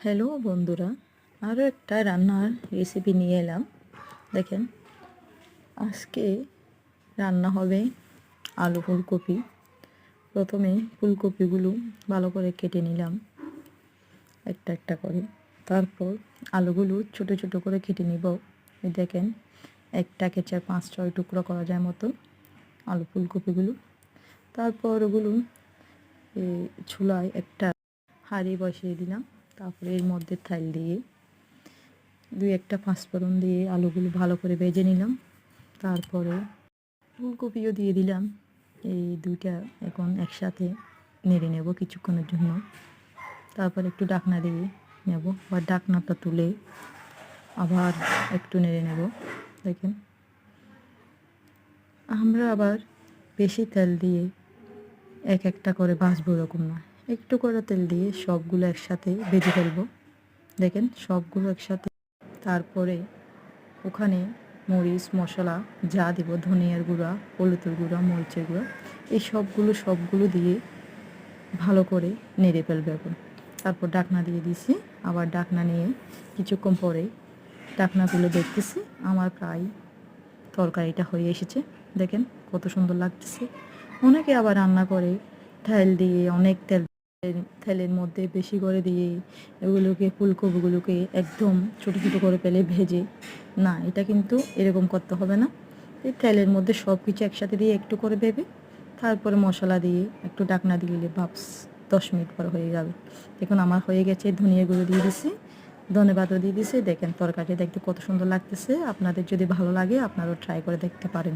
Hello বন্ধুরা, আরও একটা রান্নার রেসিপি নিয়ে এলাম। দেখেন, আজকে রান্না হবে আলু ফুলকপি। প্রথমে ফুলকপিগুলো ভালো করে কেটে নিলাম একটা একটা করে। তারপর আলুগুলো ছোট ছোট করে কেটে নিব। এই দেখেন, একটা কেচা 5-6 টুকরো করা যায় মতো আলু ফুলকপিগুলো। তারপর ওগুলো চুলায় একটা হাঁড়ি বসিয়ে দিলাম। তারপরে এর মধ্যে তেল দিয়ে 2-1টা পাঁচফোড়ন দিয়ে আলুগুলো ভালো করে ভেজে নিলাম। তারপরে ফুলকপিও দিয়ে দিলাম। এই দুইটা এখন একসাথে নেড়ে নেব কিছুক্ষণের জন্য। তারপর একটু ঢাকনা দিয়ে নেব, বা ঢাকনাটা তুলে আবার একটু নেড়ে নেব। দেখেন, আমরা আবার বেশি তেল দিয়ে এক একটা করে ভাজবো এরকম না, একটু করে তেল দিয়ে সবগুলো একসাথে ভেজে ফেলবো। দেখেন, সবগুলো একসাথে। তারপরে ওখানে মরিচ মশলা যা দিব, ধনিয়ার গুঁড়া, হলুদের গুঁড়া, মরিচের গুঁড়া, এই সবগুলো দিয়ে ভালো করে নেড়ে ফেলবে এখন। তারপর ঢাকনা দিয়ে দিছি। আবার ঢাকনা নিয়ে কিছুক্ষণ পরে ঢাকনা তুলে দেখতেছি আমার প্রায় তরকারিটা হয়ে এসেছে। দেখেন কত সুন্দর লাগতেছে। অনেকে আবার রান্না করে তেল দিয়ে, অনেক তেলের মধ্যে বেশি করে দিয়ে এগুলোকে ফুলকপিগুলোকে একদম ছোটো ছোটো করে ফেলে ভেজে। না, এটা কিন্তু এরকম করতে হবে না। এই তেলের মধ্যে সব কিছু একসাথে দিয়ে একটু করে ভেবে তারপরে মশলা দিয়ে একটু ঢাকনা দিলে ভাবস 10 মিনিট পর হয়ে যাবে। দেখুন আমার হয়ে গেছে। ধনিয়া গুঁড়ো দিয়ে দিছি, ধনেপাতা দিয়ে দিছি। দেখেন তরকারি দেখতে কত সুন্দর লাগতেছে। আপনাদের যদি ভালো লাগে আপনারাও ট্রাই করে দেখতে পারেন।